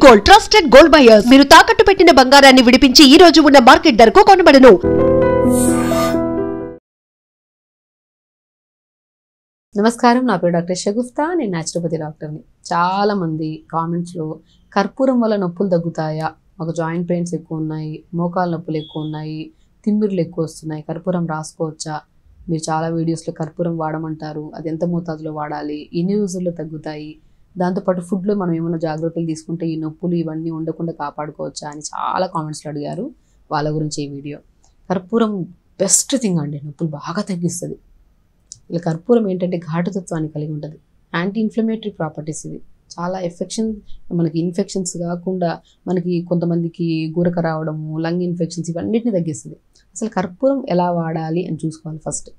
Gold trusted gold buyers. మీరు తాకట్టు పెట్టిన బంగారాన్ని విడిపించి ఈ రోజు ఉన్న మార్కెట్ ధరకు కొనబడును. నమస్కారం, నా పేరు డాక్టర్ షగుఫ్తా. నేను న్యాచురోపతి డాక్టర్ని. చాలా మంది కామెంట్స్లో కర్పూరం వల్ల నొప్పులు తగ్గుతాయా, మాకు జాయింట్ పెయిన్స్ ఎక్కువ ఉన్నాయి, మోకాల నొప్పులు ఎక్కువ ఉన్నాయి, తిమ్మిర్లు ఎక్కువ వస్తున్నాయి, కర్పూరం రాసుకోవచ్చా, మీరు చాలా వీడియోస్లో కర్పూరం వాడమంటారు, అది ఎంత మోతాదులో వాడాలి, ఎన్ని రోజుల్లో తగ్గుతాయి, దాంతోపాటు ఫుడ్లో మనం ఏమైనా జాగ్రత్తలు తీసుకుంటే ఈ నొప్పులు ఇవన్నీ ఉండకుండా కాపాడుకోవచ్చా అని చాలా కామెంట్స్లో అడిగారు. వాళ్ళ గురించి ఈ వీడియో. కర్పూరం బెస్ట్ థింగ్ అండి, నొప్పులు బాగా తగ్గిస్తుంది. ఇలా కర్పూరం ఏంటంటే ఘాటుతత్వాన్ని కలిగి ఉంటుంది. యాంటీ ఇన్ఫ్లమేటరీ ప్రాపర్టీస్ ఇవి. చాలా మనకి ఇన్ఫెక్షన్స్ కాకుండా మనకి కొంతమందికి గురక రావడము, లంగ్ ఇన్ఫెక్షన్స్ ఇవన్నిటిని తగ్గిస్తుంది. అసలు కర్పూరం ఎలా వాడాలి అని చూసుకోవాలి. ఫస్ట్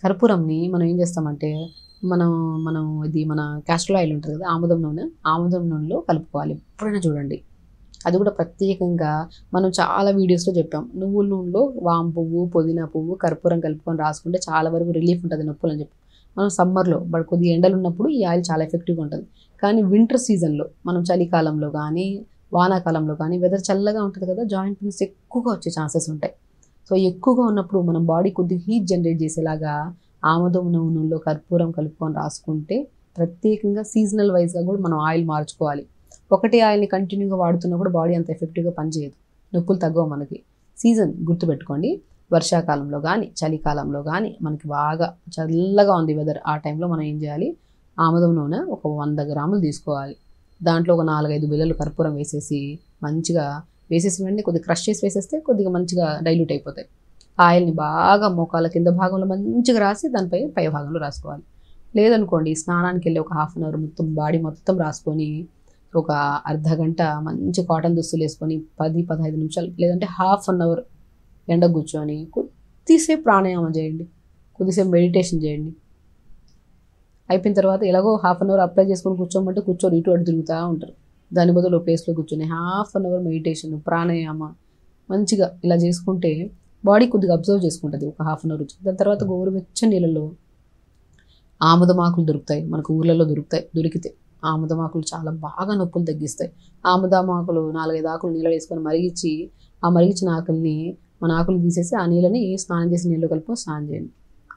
కర్పూరంని మనం ఏం చేస్తామంటే మన క్యాస్టర్ ఆయిల్ ఉంటుంది కదా, ఆముదం నూనెలో కలుపుకోవాలి. ఎప్పుడైనా చూడండి. అది కూడా ప్రత్యేకంగా మనం చాలా వీడియోస్లో చెప్పాం. నువ్వుల నూనెలో వాము పువ్వు, పుదీనా పువ్వు, కర్పూరం కలుపుకొని రాసుకుంటే చాలా వరకు రిలీఫ్ ఉంటుంది నొప్పులు అని చెప్పి. మనం సమ్మర్లో కొద్దిగా ఎండలు ఉన్నప్పుడు ఈ ఆయిల్ చాలా ఎఫెక్టివ్గా ఉంటుంది. కానీ వింటర్ సీజన్లో మనం చలికాలంలో కానీ వానాకాలంలో కానీ వెదర్ చల్లగా ఉంటుంది కదా, జాయింట్ పెయిన్స్ ఎక్కువగా వచ్చే ఛాన్సెస్ ఉంటాయి. సో ఎక్కువగా ఉన్నప్పుడు మనం బాడీ కొద్దిగా హీట్ జనరేట్ చేసేలాగా ఆముదం నూనెలో కర్పూరం కలుపుకొని రాసుకుంటే, ప్రత్యేకంగా సీజనల్ వైజ్గా కూడా మనం ఆయిల్ మార్చుకోవాలి. ఒకటే ఆయిల్ని కంటిన్యూగా వాడుతున్నప్పుడు బాడీ అంత ఎఫెక్టివ్గా పనిచేయదు, నొప్పులు తగ్గవు మనకి. సీజన్ గుర్తుపెట్టుకోండి. వర్షాకాలంలో కానీ చలికాలంలో కానీ మనకి బాగా చల్లగా ఉంది వెదర్, ఆ టైంలో మనం ఏం చేయాలి, ఆముదం నూనె ఒక 100 గ్రాములు తీసుకోవాలి. దాంట్లో ఒక 4-5 బిళ్ళలు కర్పూరం వేసేసి మంచిగా వెంటనే కొద్దిగా క్రష్ చేసి వేసేస్తే కొద్దిగా మంచిగా డైల్యూట్ అయిపోతాయి. ఆయిల్ని బాగా మోకాల కింద భాగంలో మంచిగా రాసి దానిపై పై భాగంలో రాసుకోవాలి. లేదనుకోండి, స్నానానికి వెళ్ళి ఒక 1/2 అవర్ మొత్తం బాడీ మొత్తం రాసుకొని ఒక అర్ధగంట మంచి కాటన్ దుస్తులు వేసుకొని 10-15 నిమిషాలు లేదంటే 1/2 అవర్ ఎండ కూర్చొని కొద్దిసేపు ప్రాణాయామం చేయండి, కొద్దిసేపు మెడిటేషన్ చేయండి. అయిపోయిన తర్వాత ఎలాగో 1/2 అవర్ అప్లై చేసుకొని కూర్చోమంటే కూర్చొని ఇటు అటు తిరుగుతూ ఉంటారు. దాని బదులు ప్లేస్లో కూర్చొని 1/2 అవర్ మెడిటేషన్, ప్రాణాయామ మంచిగా ఇలా చేసుకుంటే బాడీ కొద్దిగా అబ్జర్వ్ చేసుకుంటుంది ఒక 1/2 అవర్. దాని తర్వాత గోరువెచ్చని నీళ్ళలో ఆముదమాకులు దొరుకుతాయి, మనకు ఊర్లలో దొరికితే ఆముదమాకులు చాలా బాగా నొప్పులు తగ్గిస్తాయి. ఆముదమాకులు 4-5 ఆకులు నీళ్ళు వేసుకొని మరిగించి, ఆ మరిగించిన ఆకులు తీసేసి ఆ నీళ్ళని స్నానం చేసి నీళ్ళు కలుపుకొని స్నానం చేయండి.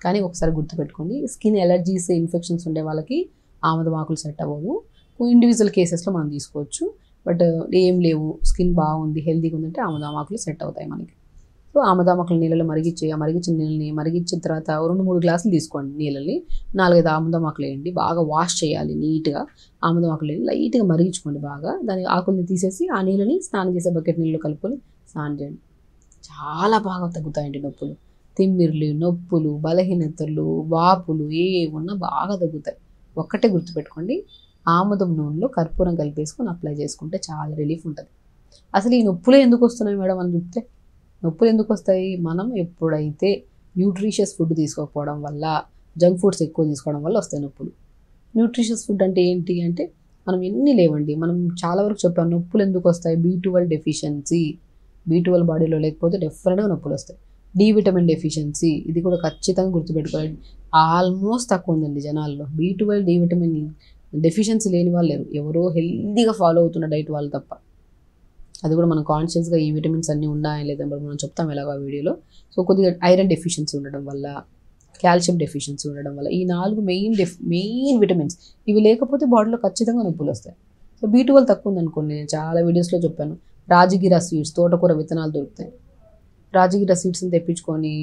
కానీ ఒకసారి గుర్తుపెట్టుకోండి, స్కిన్ ఎలర్జీస్, ఇన్ఫెక్షన్స్ ఉండే వాళ్ళకి ఆముదమాకులు సెట్ అవ్వవు. ఇండివిజువల్ కేసెస్లో మనం తీసుకోవచ్చు. బట్ ఏం లేవు, స్కిన్ బాగుంది, హెల్తీగా ఉందంటే ఆముదమాకులు సెట్ అవుతాయి మనకి. సో ఆముదమాకులు నీళ్ళలో మరిగించిన నీళ్ళని మరిగించిన తర్వాత 2-3 గ్లాసులు తీసుకోండి నీళ్ళని. 4-5 ఆముదమాకులు వేయండి, బాగా వాష్ చేయాలి నీట్గా. ఆముదమాకులు వేయండి, లైట్గా మరిగించుకోండి బాగా. దాని ఆకుల్ని తీసేసి ఆ నీళ్ళని స్నానం చేసే బకెట్ నీళ్ళు కలుపుకొని స్నానం చేయండి. చాలా బాగా తగ్గుతాయండి నొప్పులు. తిమ్మిర్లు, నొప్పులు, బలహీనతలు, వాపులు ఏమున్నా బాగా తగ్గుతాయి. ఒక్కటే గుర్తుపెట్టుకోండి, ఆముదం నూనెలో కర్పూరం కలిపేసుకొని అప్లై చేసుకుంటే చాలా రిలీఫ్ ఉంటుంది. అసలు ఈ నొప్పులే ఎందుకు వస్తున్నాయి మేడం అని చెప్తే, నొప్పులు ఎందుకు వస్తాయి, మనం ఎప్పుడైతే న్యూట్రిషియస్ ఫుడ్ తీసుకోకపోవడం వల్ల, జంక్ ఫుడ్స్ ఎక్కువ తీసుకోవడం వల్ల వస్తాయి నొప్పులు. న్యూట్రిషియస్ ఫుడ్ అంటే ఏంటి అంటే మనం ఎన్ని లేవండి, మనం చాలా వరకు చెప్పాం. నొప్పులు ఎందుకు వస్తాయి, B12 డెఫిషియన్సీ, B12 బాడీలో లేకపోతే డెఫినెట్గా నొప్పులు వస్తాయి. డి విటమిన్ డెఫిషియన్సీ, ఇది కూడా ఖచ్చితంగా గుర్తుపెట్టుకోవాలి. ఆల్మోస్ట్ తక్కువ ఉందండి జనాల్లో B12, డి విటమిన్ డెఫిషియన్సీ లేని వాళ్ళు లేరు, ఎవరో హెల్తీగా ఫాలో అవుతున్న డైట్ వాళ్ళు తప్ప. అది కూడా మనం కాన్షియస్గా ఈ విటమిన్స్ అన్నీ ఉన్నాయా లేదా మనం చెప్తాం ఎలాగో ఆ వీడియోలో. సో కొద్దిగా ఐరన్ డెఫిషియన్సీ ఉండడం వల్ల, కాల్షియం డెఫిషియన్సీ ఉండడం వల్ల, ఈ 4 మెయిన్ విటమిన్స్ ఇవి లేకపోతే బాడీలో ఖచ్చితంగా నొప్పులు వస్తాయి. సో B12 తక్కువ ఉందనుకోండి, నేను చాలా వీడియోస్లో చెప్పాను, రాజగిర సీడ్స్, తోటకూర విత్తనాలు దొరుకుతాయి. రాజగిర సీడ్స్ని తెప్పించుకొని,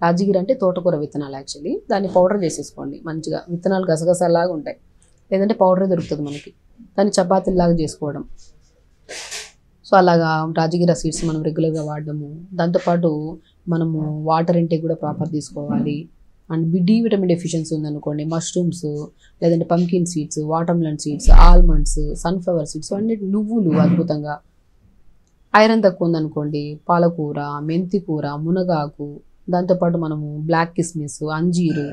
రాజగిర అంటే తోటకూర విత్తనాలు యాక్చువల్లీ, దాన్ని పౌడర్ చేసేసుకోండి మంచిగా. విత్తనాలు గసగసలాగా ఉంటాయి, లేదంటే పౌడరే దొరుకుతుంది మనకి. దాన్ని చపాతీలాగా చేసుకోవడం. సో అలాగా రాజగిర సీడ్స్ మనం రెగ్యులర్గా వాడడము. దాంతోపాటు మనము వాటర్ ఇంటేక్ కూడా ప్రాపర్ తీసుకోవాలి. అండ్ డి విటమిన్ డెఫిషియన్సీ ఉందనుకోండి, మష్రూమ్స్, లేదంటే pumpkin seeds, watermelon seeds, almonds, sunflower seeds, అన్ని నువ్వులు అద్భుతంగా. ఐరన్ తక్కువ ఉందనుకోండి, పాలకూర, మెంతికూర, మునగాకు, దాంతోపాటు మనము బ్లాక్ కిస్మిస్, అంజీరు.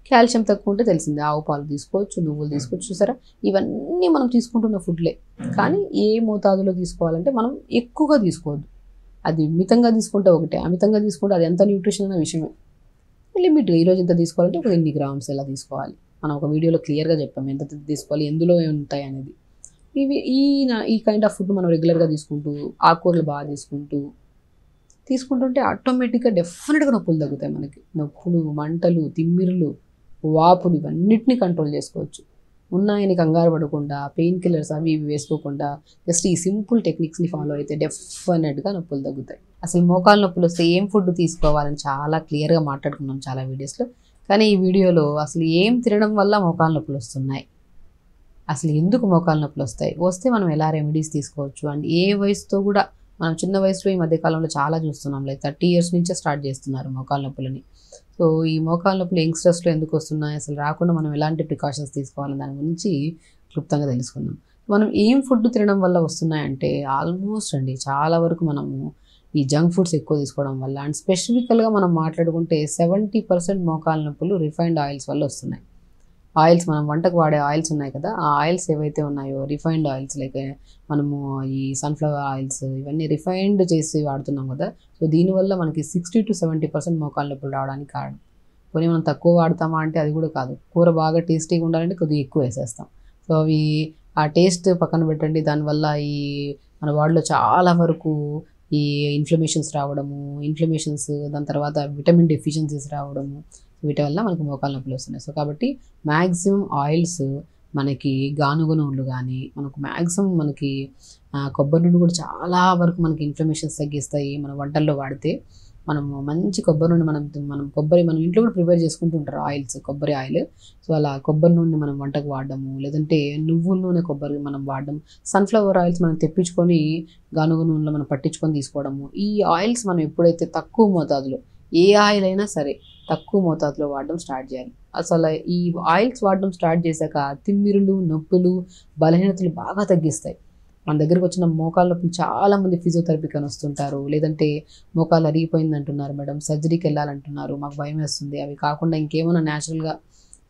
కాల్షియం తక్కువ ఉంటే తెలిసిందే, ఆవు పాలు తీసుకోవచ్చు, నువ్వులు తీసుకోవచ్చు. చూసారా, ఇవన్నీ మనం తీసుకుంటున్న ఫుడ్లే. కానీ ఏ మోతాదులో తీసుకోవాలంటే మనం ఎక్కువగా తీసుకోవద్దు. అది మితంగా తీసుకుంటే ఒకటే, అమితంగా తీసుకుంటే అది ఎంత న్యూట్రిషన్ అనే విషయమే. లిమిట్, ఈరోజు ఎంత తీసుకోవాలంటే ఒక 8 గ్రామ్స్ ఎలా తీసుకోవాలి. మనం ఒక వీడియోలో క్లియర్గా చెప్పాము ఎంత తీసుకోవాలి, ఎందులో ఉంటాయి అనేది. ఈ కైండ్ ఆఫ్ ఫుడ్ మనం రెగ్యులర్గా తీసుకుంటూ ఆకుకూరలు బాగా తీసుకుంటుంటే ఆటోమేటిక్గా డెఫినెట్గా నొప్పులు తగ్గుతాయి. మనకి నొప్పులు, మంటలు, తిమ్మిరులు, వాపులు ఇవన్నిటిని కంట్రోల్ చేసుకోవచ్చు. ఉన్నాయని కంగారు పడకుండా పెయిన్ కిల్లర్స్ అవి ఇవి వేసుకోకుండా జస్ట్ ఈ సింపుల్ టెక్నిక్స్ని ఫాలో అయితే డెఫినెట్గా నొప్పులు తగ్గుతాయి. అసలు మోకాలు నొప్పులు వస్తే ఏం ఫుడ్ తీసుకోవాలని చాలా క్లియర్గా మాట్లాడుకున్నాం చాలా వీడియోస్లో. కానీ ఈ వీడియోలో అసలు ఏం తినడం వల్ల మోకాలు నొప్పులు వస్తున్నాయి, అసలు ఎందుకు మోకాలు నొప్పులు వస్తే మనం ఎలా రెమెడీస్ తీసుకోవచ్చు, అండ్ ఏ వయసుతో కూడా మనం చిన్న వయసులో ఈ మధ్యకాలంలో చాలా చూస్తున్నాం, లైక్ 30 years నుంచే స్టార్ట్ చేస్తున్నారు మోకాలు నొప్పులని. సో ఈ మోకాలు నొప్పులు యంగ్స్టర్స్లో ఎందుకు వస్తున్నాయి, అసలు రాకుండా మనం ఎలాంటి ప్రికాషన్స్ తీసుకోవాలని దాని గురించి క్లుప్తంగా తెలుసుకుందాం. మనం ఏం ఫుడ్ తినడం వల్ల వస్తున్నాయంటే ఆల్మోస్ట్ అండి చాలా వరకు మనము ఈ జంక్ ఫుడ్స్ ఎక్కువ తీసుకోవడం వల్ల, అండ్ స్పెసిఫికల్గా మనం మాట్లాడుకుంటే 70% మోకాలు నొప్పులు రిఫైన్డ్ ఆయిల్స్ వల్ల వస్తున్నాయి. ఆయిల్స్ మనం వంటకు వాడే ఆయిల్స్ ఉన్నాయి కదా, ఆ ఆయిల్స్ ఏవైతే ఉన్నాయో రిఫైన్డ్ ఆయిల్స్, లైక్ మనము ఈ సన్ఫ్లవర్ ఆయిల్స్ ఇవన్నీ రిఫైన్డ్ చేసి వాడుతున్నాం కదా. సో దీనివల్ల మనకి 60 to 70% మోకాలు నొప్పులు రావడానికి కారణం. కొన్ని మనం తక్కువ వాడతామా అంటే అది కూడా కాదు, కూర బాగా టేస్టీగా ఉండాలంటే కొద్దిగా ఎక్కువ వేసేస్తాం. సో అవి ఆ టేస్ట్ పక్కన పెట్టండి, దానివల్ల ఈ మన బాడీలో చాలా వరకు ఈ ఇన్ఫ్లమేషన్స్ దాని తర్వాత విటమిన్ డెఫిషియన్సీస్ రావడము, వీటి వల్ల మనకి మోకాలు నొప్పులు వస్తున్నాయి. సో కాబట్టి మ్యాక్సిమం ఆయిల్స్ మనకి గానుగ నూనెలు కానీ మనకి కొబ్బరి నూనె కూడా చాలా వరకు మనకి ఇన్ఫ్లమేషన్స్ తగ్గిస్తాయి. మన వంటల్లో వాడితే మనము మంచి కొబ్బరి నూనె మనం ఇంట్లో కూడా ప్రిపేర్ చేసుకుంటుంటారు ఆయిల్స్, కొబ్బరి ఆయిల్. సో అలా కొబ్బరి నూనె మనం వంటకు వాడడము, లేదంటే నువ్వుల నూనె కొబ్బరి మనం వాడడం, సన్ఫ్లవర్ ఆయిల్స్ మనం తెప్పించుకొని గానుగ నూనెలో మనం పట్టించుకొని తీసుకోవడము. ఈ ఆయిల్స్ మనం ఎప్పుడైతే తక్కువ మోతాదులో, ఏ ఆయిల్ అయినా సరే తక్కువ మోతాదులో వాడడం స్టార్ట్ చేయాలి. అసలు ఈ ఆయిల్స్ వాడడం స్టార్ట్ చేశాక తిమ్మిరులు, నొప్పులు, బలహీనతలు బాగా తగ్గిస్తాయి. మన దగ్గరకు వచ్చిన మోకాళ్ళ నొప్పులు చాలామంది ఫిజియోథెరపీకి అని వస్తుంటారు, లేదంటే మోకాలు అరిగిపోయింది అంటున్నారు, మేడం సర్జరీకి వెళ్ళాలంటున్నారు, మాకు భయం వేస్తుంది. అవి కాకుండా ఇంకేమైనా న్యాచురల్గా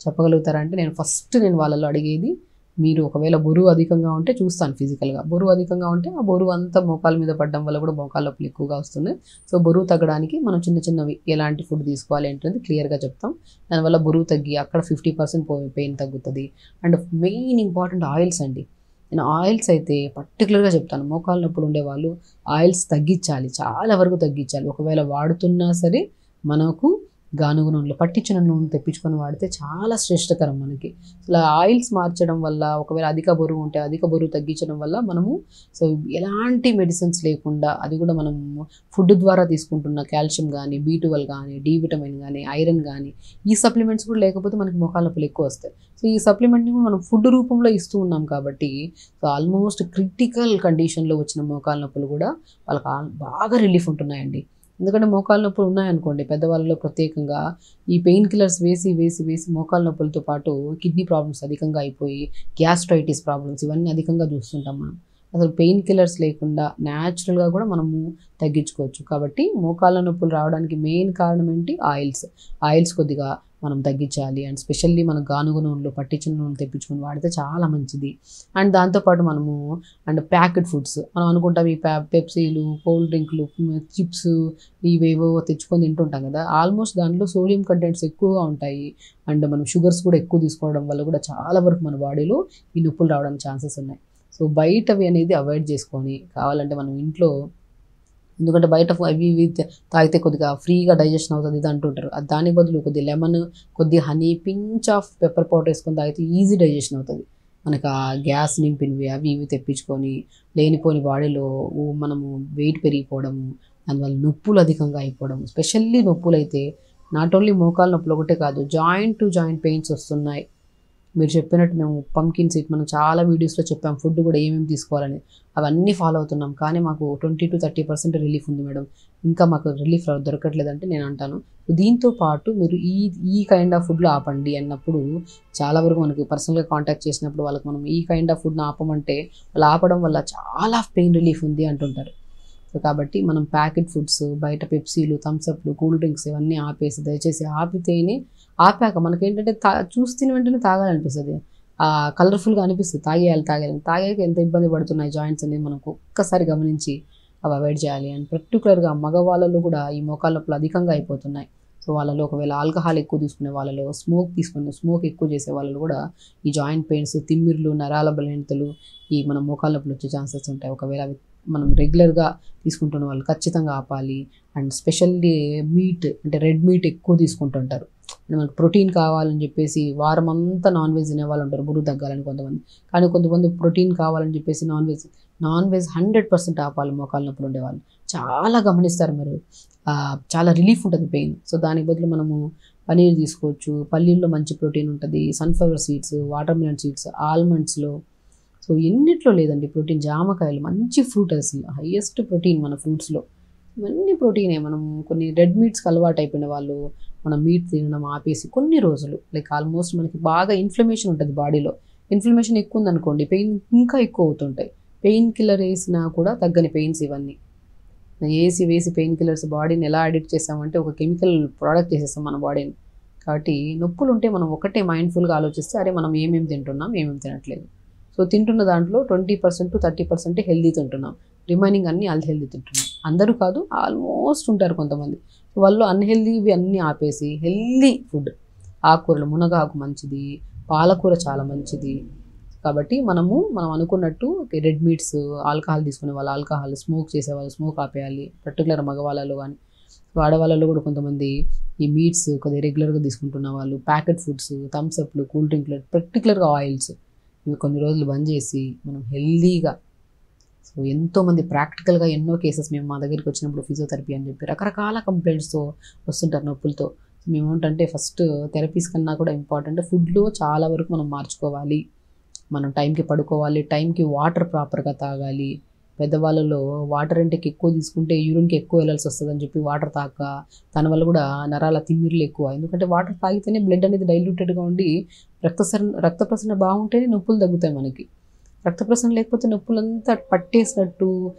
చెప్పగలుగుతారంటే నేను వాళ్ళలో అడిగేది, మీరు ఒకవేళ బరువు అధికంగా ఉంటే చూస్తాను ఫిజికల్గా, బరువు అధికంగా ఉంటే ఆ బరువు అంతా మోకాల మీద పడడం వల్ల కూడా మోకాళ్ళ నొప్పులు ఎక్కువగా వస్తున్నాయి. సో బరువు తగ్గడానికి మనం చిన్నవి ఎలాంటి ఫుడ్ తీసుకోవాలి ఏంటనేది క్లియర్గా చెప్తాం. దానివల్ల బరువు తగ్గి అక్కడ 50% పెయిన్ తగ్గుతుంది. అండ్ మెయిన్ ఇంపార్టెంట్ ఆయిల్స్ అండి. నేను ఆయిల్స్ అయితే పర్టికులర్గా చెప్తాను, మోకాళ్ళ నొప్పులు ఉండేవాళ్ళు ఆయిల్స్ తగ్గించాలి, చాలా వరకు తగ్గించాలి. ఒకవేళ వాడుతున్నా సరే మనకు గానుగ నూనెలో పట్టించిన నూనె తెప్పించుకొని వాడితే చాలా శ్రేష్టకరం మనకి. ఇలా ఆయిల్స్ మార్చడం వల్ల, ఒకవేళ అధిక బరువు ఉంటే అధిక బరువు తగ్గించడం వల్ల మనము ఎలాంటి మెడిసిన్స్ లేకుండా, అది కూడా మనము ఫుడ్ ద్వారా తీసుకుంటున్న కాల్షియం కానీ, B12 కానీ, D విటమిన్ కానీ, ఐరన్ కానీ, ఈ సప్లిమెంట్స్ కూడా లేకపోతే మనకి మోకాళ్ళ నొప్పులు ఎక్కువ వస్తాయి. సో ఈ సప్లిమెంట్ని కూడా మనం ఫుడ్ రూపంలో ఇస్తూ ఉన్నాం కాబట్టి ఆల్మోస్ట్ క్రిటికల్ కండిషన్లో వచ్చిన మోకాళ్ళ నొప్పులు కూడా వాళ్ళకి బాగా రిలీఫ్ ఉంటున్నాయండి. ఎందుకంటే మోకాళ్ళ నొప్పులు ఉన్నాయనుకోండి, పెద్దవాళ్ళలో ప్రత్యేకంగా ఈ పెయిన్ కిల్లర్స్ వేసి మోకాళ్ళ నొప్పులతో పాటు కిడ్నీ ప్రాబ్లమ్స్ అధికంగా అయిపోయి, గ్యాస్ట్రైటిస్ ప్రాబ్లమ్స్ ఇవన్నీ అధికంగా చూస్తుంటాం మనం. అసలు పెయిన్ కిల్లర్స్ లేకుండా న్యాచురల్గా కూడా మనము తగ్గించుకోవచ్చు. కాబట్టి మోకాళ్ళ నొప్పులు రావడానికి మెయిన్ కారణం ఏంటి, ఆయిల్స్ కొద్దిగా మనం తగ్గించాలి. అండ్ స్పెషల్లీ మన గానుగ నూనెలో పట్టించిన నూనె తెప్పించుకొని వాడితే చాలా మంచిది. అండ్ దాంతోపాటు మనము ప్యాకెట్ ఫుడ్స్ మనం అనుకుంటాం, ఈ పెప్సీలు, కోల్డ్ డ్రింక్లు, చిప్స్ ఇవేవో తెచ్చుకొని తింటుంటాం కదా, ఆల్మోస్ట్ దాంట్లో సోడియం కంటెంట్స్ ఎక్కువగా ఉంటాయి. అండ్ మనం షుగర్స్ కూడా ఎక్కువ తీసుకోవడం వల్ల కూడా చాలా వరకు మన బాడీలో ఈ నొప్పులు రావడానికి ఛాన్సెస్ ఉన్నాయి. సో బయటవి అనేది అవాయిడ్ చేసుకొని, కావాలంటే మనం ఇంట్లో, ఎందుకంటే బయట అవి ఇవి తాగితే కొద్దిగా ఫ్రీగా డైజెషన్ అవుతుంది ఇది అంటుంటారు, దాని బదులు కొద్దిగా లెమన్, కొద్దిగా honey, pinch of pepper powder వేసుకొని తాగితే ఈజీ డైజెషన్ అవుతుంది. మనకు ఆ గ్యాస్ నింపినవి అవి ఇవి తెప్పించుకొని లేనిపోని బాడీలో మనము వెయిట్ పెరిగిపోవడము, దానివల్ల నొప్పులు అధికంగా అయిపోవడం, స్పెషల్లీ నొప్పులు అయితే నాట్ ఓన్లీ మోకాలు నొప్పులు ఒకటే కాదు, జాయింట్ టు జాయింట్ పెయిన్స్ వస్తున్నాయి. మీరు చెప్పినట్టు మేము పంకిన్ సీడ్ మనం చాలా వీడియోస్లో చెప్పాం, ఫుడ్ కూడా ఏమేమి తీసుకోవాలని, అవన్నీ ఫాలో అవుతున్నాం. కానీ మాకు 20 to 30% రిలీఫ్ ఉంది మేడం, ఇంకా మాకు రిలీఫ్ దొరకట్లేదంటే నేను అంటాను, దీంతో పాటు మీరు ఈ కైండ్ ఆఫ్ ఫుడ్లో ఆపండి అన్నప్పుడు, చాలా వరకు మనకి పర్సనల్గా కాంటాక్ట్ చేసినప్పుడు వాళ్ళకి మనం ఈ కైండ్ ఆఫ్ ఫుడ్ని ఆపమంటే వాళ్ళు ఆపడం వల్ల చాలా పెయిన్ రిలీఫ్ ఉంది అంటుంటారు. సో కాబట్టి మనం ప్యాకెట్ ఫుడ్స్, బయట పెప్సీలు, థమ్స్అప్లు, కూల్ డ్రింక్స్ ఇవన్నీ ఆపేసి, దయచేసి ఆపితేనే, ఆపాక మనకేంటంటే చూస్తున్న వెంటనే తాగాలనిపిస్తుంది, కలర్ఫుల్గా అనిపిస్తుంది, తాగాక ఎంత ఇబ్బంది పడుతున్నాయి జాయింట్స్ అనేది మనకు ఒక్కసారి గమనించి అవి అవాయిడ్ చేయాలి. అండ్ పర్టికులర్గా మగవాళ్ళలో కూడా ఈ మోకాళ్ళ నొప్పులు అధికంగా అయిపోతున్నాయి. సో వాళ్ళలో ఒకవేళ ఆల్కహాల్ ఎక్కువ తీసుకునే వాళ్ళలో, స్మోక్ ఎక్కువ చేసే వాళ్ళలో కూడా ఈ జాయింట్ పెయిన్స్, తిమ్మిర్లు, నరాల బలహీనతలు, ఈ మన మోకాళ్ళ నొప్పులు వచ్చే ఛాన్సెస్ ఉంటాయి. ఒకవేళ అవి మనం రెగ్యులర్గా తీసుకుంటున్న వాళ్ళు ఖచ్చితంగా ఆపాలి. అండ్ స్పెషల్లీ మీట్ అంటే రెడ్ మీట్ ఎక్కువ తీసుకుంటుంటారు. మనకు ప్రోటీన్ కావాలని చెప్పేసి వారం అంతా నాన్ వెజ్ తినే వాళ్ళు ఉంటారు, బరువు తగ్గాలని కొంతమంది. కానీ కొంతమంది ప్రోటీన్ కావాలని చెప్పేసి నాన్ వెజ్ 100% ఆపాలి. మోకాళ్ళ నొప్పులు ఉండేవాళ్ళు చాలా గమనిస్తారు మీరు, చాలా రిలీఫ్ ఉంటుంది పెయిన్. సో దానికి బదులు మనము పనీర్ తీసుకోవచ్చు. పల్లీల్లో మంచి ప్రోటీన్ ఉంటుంది. Sunflower seeds, water melon seeds, ఆల్మండ్స్లో, సో ఎన్నిట్లో లేదండి ప్రోటీన్. జామకాయలు మంచి ఫ్రూట్, అసలు హైయెస్ట్ ప్రోటీన్ మన ఫ్రూట్స్లో. ఇవన్నీ ప్రోటీనే. మనం కొన్ని రెడ్ మీట్స్కి అలవాటు అయిపోయిన వాళ్ళు మనం మీట్ తినడం ఆపేసి కొన్ని రోజులు, లైక్ ఆల్మోస్ట్ మనకి బాగా ఇన్ఫ్లమేషన్ ఉంటుంది బాడీలో. ఇన్ఫ్లమేషన్ ఎక్కువ ఉందనుకోండి పెయిన్ ఇంకా ఎక్కువ అవుతుంటాయి. పెయిన్ కిల్లర్ వేసినా కూడా తగ్గని పెయిన్స్ ఇవన్నీ. వేసి పెయిన్ కిల్లర్స్ బాడీని ఎలా అడిక్ట్ చేస్తామంటే ఒక కెమికల్ ప్రోడక్ట్ చేసేస్తాం మన బాడీని. కాబట్టి నొప్పులు ఉంటే మనం ఒకటే మైండ్ఫుల్గా ఆలోచిస్తే అరే మనం ఏమేమి తింటున్నాం, ఏమేమి తినట్లేదు. సో తింటున్న దాంట్లో 20% to 30% హెల్దీ తింటున్నాం, రిమైనింగ్ అన్నీ అన్హెల్దీ తింటున్నాం. అందరూ కాదు, ఆల్మోస్ట్ ఉంటారు కొంతమంది. వాళ్ళు అన్హెల్దీవి అన్నీ ఆపేసి హెల్దీ ఫుడ్, ఆకుకూరలు, మునగాకు మంచిది, పాలకూర చాలా మంచిది. కాబట్టి మనం అనుకున్నట్టు రెడ్ మీట్స్, ఆల్కహాల్ తీసుకునే వాళ్ళు ఆల్కహాల్, స్మోక్ చేసే వాళ్ళు స్మోక్ ఆపేయాలి. పర్టికులర్ మగవాళ్ళలో కానీ ఆడవాళ్ళలో కూడా కొంతమంది ఈ మీట్స్ కొద్దిగా రెగ్యులర్గా తీసుకుంటున్న వాళ్ళు, ప్యాకెట్ ఫుడ్స్, థమ్స్అప్లు, కూల్ డ్రింక్లు, పర్టికులర్గా ఆయిల్స్, ఇవి కొన్ని రోజులు బంద్ చేసి మనం హెల్దీగా. సో ఎంతోమంది ప్రాక్టికల్గా ఎన్నో కేసెస్ మేము మా దగ్గరికి వచ్చినప్పుడు ఫిజియోథెరపీ అని చెప్పి రకరకాల కంప్లైంట్స్తో వస్తుంటారు, నొప్పులతో. మేము ఏంటంటే ఫస్ట్ థెరపీస్ కన్నా కూడా ఇంపార్టెంట్ ఫుడ్లో చాలా వరకు మనం మార్చుకోవాలి. మనం టైంకి పడుకోవాలి, టైంకి వాటర్ ప్రాపర్గా తాగాలి. పెద్దవాళ్ళలో వాటర్ ఇంటేక్ ఎక్కువ తీసుకుంటే యూరిన్కి ఎక్కువ వెళ్ళాల్సి వస్తుందని చెప్పి వాటర్ తాక దానివల్ల కూడా నరాల తిమ్మిర్లు ఎక్కువ. ఎందుకంటే వాటర్ తాగితేనే బ్లడ్ అనేది డైల్యూటెడ్గా ఉండి రక్త ప్రసరణ బాగుంటేనే నొప్పులు తగ్గుతాయి మనకి. రక్త ప్రసరణ లేకపోతే నొప్పులంతా పట్టేసినట్టు,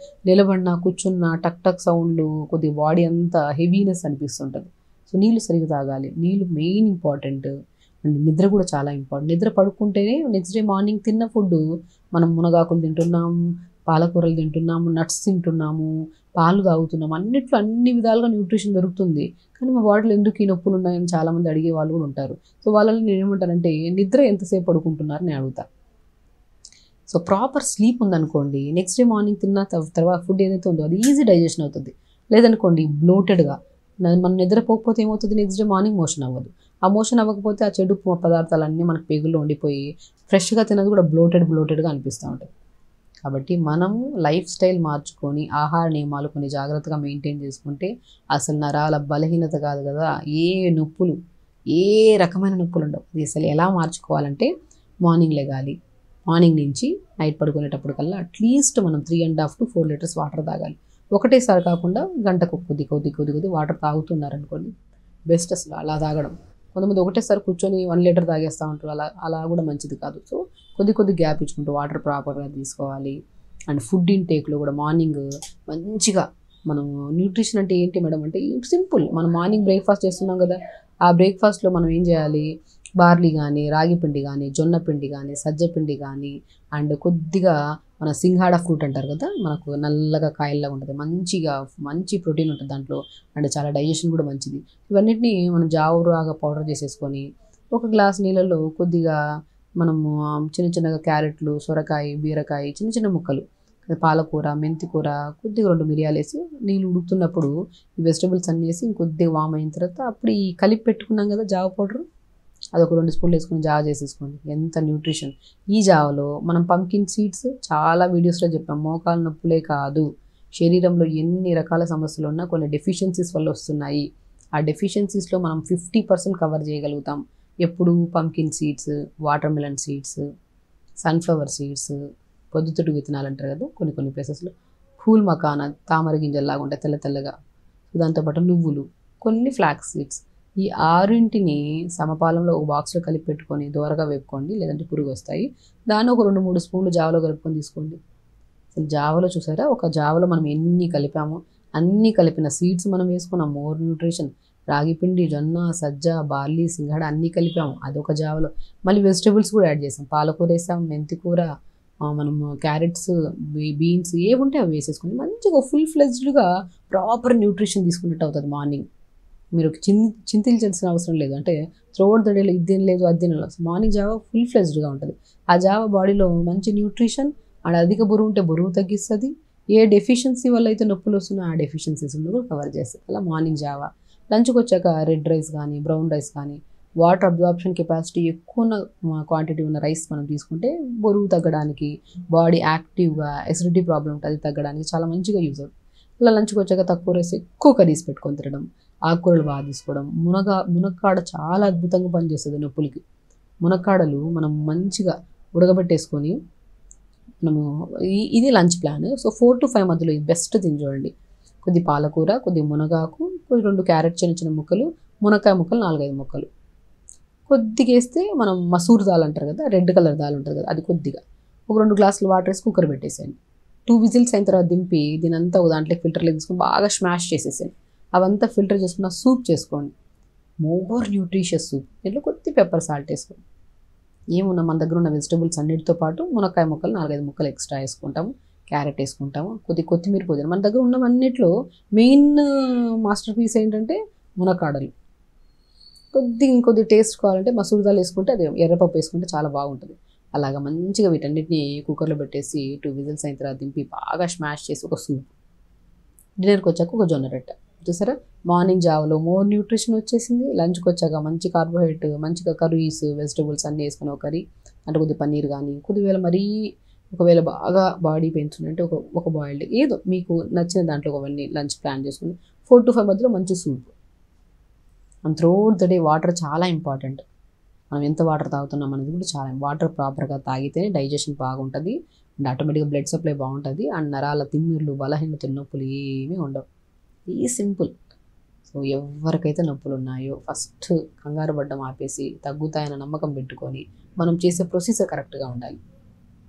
నిలబడినా కూర్చున్నా టక్ టక్ సౌండ్లు, కొద్దిగా బాడీ అంతా హెవీనెస్ అనిపిస్తుంటుంది. సో నీళ్ళు సరిగ్గా తాగాలి, నీళ్ళు మెయిన్ ఇంపార్టెంట్. అండ్ నిద్ర కూడా చాలా ఇంపార్టెంట్. నిద్ర పడుకుంటేనే నెక్స్ట్ డే మార్నింగ్ తిన్న ఫుడ్, మనం మునగాకులు తింటున్నాము, పాలకూరలు తింటున్నాము, నట్స్ తింటున్నాము, పాలు తాగుతున్నాము, అన్నిట్లో అన్ని విధాలుగా న్యూట్రిషన్ దొరుకుతుంది. కానీ మా బాడీలో ఎందుకు ఈ నొప్పులు ఉన్నాయని చాలామంది అడిగే వాళ్ళు కూడా ఉంటారు. సో వాళ్ళని నేను ఏమంటానంటే నిద్ర ఎంతసేపు పడుకుంటున్నారు నేను అడుగుతా. సో ప్రాపర్ స్లీప్ ఉందనుకోండి, నెక్స్ట్ డే మార్నింగ్ తిన్న తర్వాత ఫుడ్ ఏదైతే ఉందో అది ఈజీ డైజెషన్ అవుతుంది. లేదనుకోండి బ్లోటెడ్గా మనం నిద్రపోకపోతే ఏమవుతుంది, నెక్స్ట్ డే మార్నింగ్ మోషన్ అవ్వదు. ఆ మోషన్ అవ్వకపోతే ఆ చెడు పదార్థాలన్నీ మనకు పేగుల్లో ఉండిపోయి ఫ్రెష్గా తినది కూడా బ్లోటెడ్గా అనిపిస్తూ ఉంటుంది. కాబట్టి మనము లైఫ్ స్టైల్ మార్చుకొని ఆహార నియమాలు కొన్ని జాగ్రత్తగా మెయింటైన్ చేసుకుంటే అసలు నరాల బలహీనత కాదు కదా, ఏ నొప్పులు, ఏ రకమైన నొప్పులు ఉండవు. అది అసలు ఎలా మార్చుకోవాలంటే మార్నింగ్ లెగాలి, మార్నింగ్ నుంచి నైట్ పడుకునేటప్పుడు కల్లా అట్లీస్ట్ మనం 3.5 to 4 లీటర్స్ వాటర్ తాగాలి. ఒకటేసారి కాకుండా గంటకు కొద్ది వాటర్ తాగుతున్నారనుకోండి బెస్ట్ అసలు అలా తాగడం. కొంతమంది ఒకటేసారి కూర్చొని 1 లీటర్ తాగేస్తూ ఉంటారు, అలా కూడా మంచిది కాదు. సో కొద్ది గ్యాప్ ఇచ్చుకుంటూ వాటర్ ప్రాపర్గా తీసుకోవాలి. అండ్ ఫుడ్ ఇంటేక్లో కూడా మార్నింగ్ మంచిగా మనం న్యూట్రిషన్ అంటే ఏంటి మేడం అంటే సింపుల్. మనం మార్నింగ్ బ్రేక్ఫాస్ట్ చేస్తున్నాం కదా, ఆ బ్రేక్ఫాస్ట్లో మనం ఏం చేయాలి, బార్లీ కానీ, రాగి పిండి కానీ, జొన్న పిండి కానీ, సజ్జ పిండి కానీ, అండ్ కొద్దిగా మన సింగాడ ఫ్రూట్ అంటారు కదా, మనకు నల్లగా కాయల్లాగా ఉంటుంది, మంచి ప్రోటీన్ ఉంటుంది దాంట్లో, అండ్ చాలా డైజెషన్ కూడా మంచిది. ఇవన్నిటిని మనం జావురాగా పౌడర్ చేసేసుకొని ఒక గ్లాస్ నీళ్ళలో కొద్దిగా మనము చిన్నగా క్యారెట్లు, సొరకాయ, బీరకాయ, చిన్న ముక్కలు, పాలకూర, మెంతికూర, కొద్దిగా 2 మిరియాలు వేసి నీళ్ళు ఉడుకుతున్నప్పుడు ఈ వెజిటబుల్స్ అన్నీ వేసి ఇంకొద్దిగా వామ్ అయిన తర్వాత అప్పుడు ఈ కలిపి పెట్టుకున్నాం కదా జావ పౌడర్, అదొక 2 స్పూన్లు వేసుకొని జావ చేసేసుకోండి. ఎంత న్యూట్రిషన్. ఈ జావలో మనం పంకిన్ సీడ్స్ చాలా వీడియోస్లో చెప్పాం, మోకాలు నొప్పులే కాదు శరీరంలో ఎన్ని రకాల సమస్యలు ఉన్నా కొన్ని డెఫిషియన్సీస్ వల్ల వస్తున్నాయి. ఆ డెఫిషియన్సీస్లో మనం 50% కవర్ చేయగలుగుతాం. ఎప్పుడు pumpkin seeds, water melon seeds, sunflower seeds, పొద్దుతిట్టు విత్తనాలు అంటారు కదా కొన్ని ప్లేసెస్లో, ఫూల్ మకానా, తామర గింజల్లాగా ఉంటాయి తెల్లగా, దాంతోపాటు నువ్వులు, కొన్ని ఫ్లాక్స్ సీడ్స్. ఈ 6ని సమపాలంలో ఒక బాక్స్లో కలిపి పెట్టుకొని దోరగా వేపుకోండి, లేదంటే పురుగు వస్తాయి. దాన్ని ఒక 2-3 స్పూన్లు జావలో కలుపుకొని తీసుకోండి. అసలు జావలో చూసారా, ఒక జావలో మనం ఎన్ని కలిపామో అన్నీ కలిపిన సీడ్స్ మనం వేసుకున్నాం, మోర్ న్యూట్రిషన్. రాగి పిండి, జొన్న, సజ్జ, బార్లీ, సింగాడ అన్నీ కలిపాము అదొక జావలో. మళ్ళీ వెజిటేబుల్స్ కూడా యాడ్ చేసాం, పాలకూర వేసాం, మెంతికూర, మనము క్యారెట్స్, బీన్స్ ఏముంటే అవి వేసేసుకుని మంచిగా ఫుల్ ఫ్లెజ్డ్గా ప్రాపర్ న్యూట్రిషన్ తీసుకున్నట్టు అవుతుంది మార్నింగ్. మీరు చింతించాల్సిన అవసరం లేదు. అంటే త్రూఅవుట్ ద డేలో ఇది తినలేదు అది తినలేదు. మార్నింగ్ జావా ఫుల్ ఫ్లెజ్డ్గా ఉంటుంది. ఆ జావా బాడీలో మంచి న్యూట్రిషన్ అండ్ అధిక బరువు ఉంటే బరువు తగ్గిస్తుంది. ఏ డెఫిషియన్సీ వల్ల అయితే నొప్పులు వస్తున్నాయో ఆ డెఫిషియన్సీస్ కూడా కవర్ చేస్తుంది. అలా మార్నింగ్ జావా. లంచ్కి వచ్చాక రెడ్ రైస్ కానీ బ్రౌన్ రైస్ కానీ వాటర్ అబ్జార్ప్షన్ కెపాసిటీ ఎక్కువ ఉన్న క్వాంటిటీ ఉన్న రైస్ మనం తీసుకుంటే బరువు తగ్గడానికి, బాడీ యాక్టివ్గా, ఎసిడిటీ ప్రాబ్లం ఉంటుంది తగ్గడానికి చాలా మంచిగా యూజ్ అవుతుంది. అలా లంచ్కి వచ్చాక తక్కువ రైస్ ఎక్కువ కర్రీస్ పెట్టుకొని తినడం, ఆకుకూరలు బాగా తీసుకోవడం. మునక్కాడ చాలా అద్భుతంగా పనిచేస్తుంది నొప్పులకి. మునక్కాడలు మనం మంచిగా ఉడకబెట్టేసుకొని మనము ఇది లంచ్ ప్లాన్. సో 4 to 5 మధ్యలో ఇది బెస్ట్ తిని చూడండి. కొద్ది పాలకూర, కొద్ది మునగాకు, కొద్ది 2 క్యారెట్ చిన్న చిన్న ముక్కలు, మునక్కాయ ముక్కలు 4-5 ముక్కలు కొద్దిగా వేస్తే మనం మసూర్ దాల్ అంటారు కదా, రెడ్ కలర్ దాల్ ఉంటుంది కదా, అది కొద్దిగా ఒక 2 గ్లాసులు వాటర్ వేసి కుక్కర్ పెట్టేసేయండి. 2 విజిల్స్ అయిన తర్వాత దింపి దీనంతా దాంట్లో ఫిల్టర్లో తీసుకొని బాగా స్మాష్ చేసేసేయండి. అవంతా ఫిల్టర్ చేసుకున్న సూప్ చేసుకోండి. More nutritious soup. దీంట్లో కొద్ది పెప్పర్ సాల్ట్ వేసుకోండి. ఏమున్నా మన దగ్గర ఉన్న వెజిటబుల్స్ అన్నిటితో పాటు మునక్కాయ ముక్కలు 4-5 ముక్కలు ఎక్స్ట్రా వేసుకుంటాము, క్యారెట్ వేసుకుంటాము, కొద్ది కొత్తిమీర పుదీనా. మన దగ్గర ఉన్నవన్నిట్లో మెయిన్ మాస్టర్ పీస్ ఏంటంటే మునక్కాడలు. ఇంకొద్ది టేస్ట్ కావాలంటే మసూర్ దాల్ వేసుకుంటే, అది ఎర్రపప్పు వేసుకుంటే చాలా బాగుంటుంది. అలాగా మంచిగా వీటన్నిటిని కుక్కర్లో పెట్టేసి 2 విజిల్స్ అయిన తర్వాత దింపి బాగా స్మాష్ చేసి ఒక సూప్. డిన్నర్కి వచ్చాక ఒక జొన్న రొట్టె. చూసారా, మార్నింగ్ జావలో మోర్ న్యూట్రిషన్ వచ్చేసింది. లంచ్కి వచ్చాక మంచి కార్బోహైడ్రేట్, మంచిగా కర్రీస్, వెజిటబుల్స్ అన్నీ వేసుకుని ఒక కర్రీ అంటే కొద్ది పన్నీర్ కానీ, కొద్దివేళ మరీ ఒకవేళ బాగా బాడీ పెయిన్స్ ఉంటే ఒక బాయిల్డ్ ఏదో మీకు నచ్చిన దాంట్లో అవన్నీ లంచ్ ప్లాన్ చేసుకుని 4 to 5 మధ్యలో మంచి soup. And throughout the day water చాలా ఇంపార్టెంట్. మనం ఎంత వాటర్ తాగుతున్నాం అనేది కూడా చాలా. వాటర్ ప్రాపర్గా తాగితేనే డైజెషన్ బాగుంటుంది అండ్ ఆటోమేటిక్గా బ్లడ్ సప్లై బాగుంటుంది అండ్ నరాల తిమ్మిర్లు, బలహీనతలు, నొప్పులు ఏమీ ఉండవు. ఈ సింపుల్. సో ఎవరికైతే నొప్పులు ఉన్నాయో ఫస్ట్ కంగారు పడ్డం ఆపేసి తగ్గుతాయన్న నమ్మకం పెట్టుకొని మనం చేసే ప్రొసీజర్ కరెక్ట్గా ఉండాలి.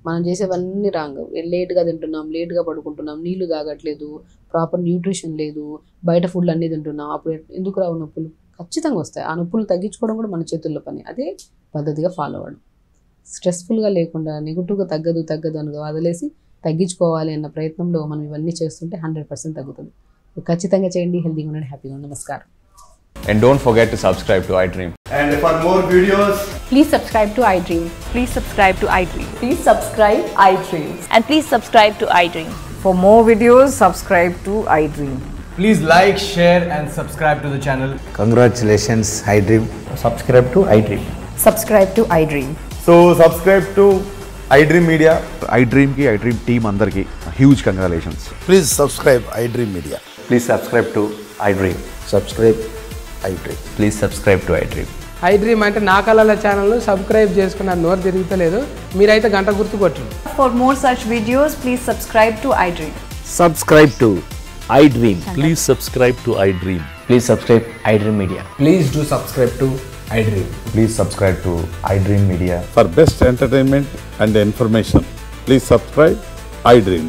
మనం చేసేవన్నీ రాంగ్. లేట్గా తింటున్నాం, లేట్గా పడుకుంటున్నాం, నీళ్లు తాగట్లేదు, ప్రాపర్ న్యూట్రిషన్ లేదు, బయట ఫుడ్లు అన్నీ తింటున్నాం, అప్పుడు ఎందుకు రావు నొప్పులు? ఖచ్చితంగా వస్తాయి. ఆ నొప్పులు తగ్గించుకోవడం కూడా మన చేతుల్లో పని. అదే పద్ధతిగా ఫాలో అవ్వడం. స్ట్రెస్ఫుల్గా లేకుండా నెగిటివ్గా తగ్గదు అని వదిలేసి తగ్గించుకోవాలి అన్న ప్రయత్నంలో మనం ఇవన్నీ చేస్తుంటే 100% తగ్గుతుంది. ఖచ్చితంగా చేయండి. హెల్తీగా ఉండండి, హ్యాపీగా ఉండండి. నమస్కారం. And don't forget to subscribe to iDream. And for more videos, please subscribe to iDream. Please subscribe to iDream. Please subscribe iDream. And please subscribe to iDream. For more videos, subscribe to iDream. please like, share and subscribe to the channel. Congratulations, iDream. Subscribe to iDream. Subscribe to iDream. So subscribe to iDream Media. iDream ki iDream team andarki huge congratulations. Please subscribe iDream Media. Please subscribe to iDream. Subscribe iDream. Please subscribe to iDream. iDream అంటే నా కళల ఛానల్ను subscribe చేసుకున్న నోరు తిరుగుతలేదు. మీరైతే గంట గుర్తు కొట్టండి. For more such videos, please subscribe to iDream. Subscribe to iDream. Please subscribe to iDream. Please subscribe iDream Media. Please do subscribe to iDream. Please subscribe to iDream Media. For best entertainment and information, please subscribe iDream.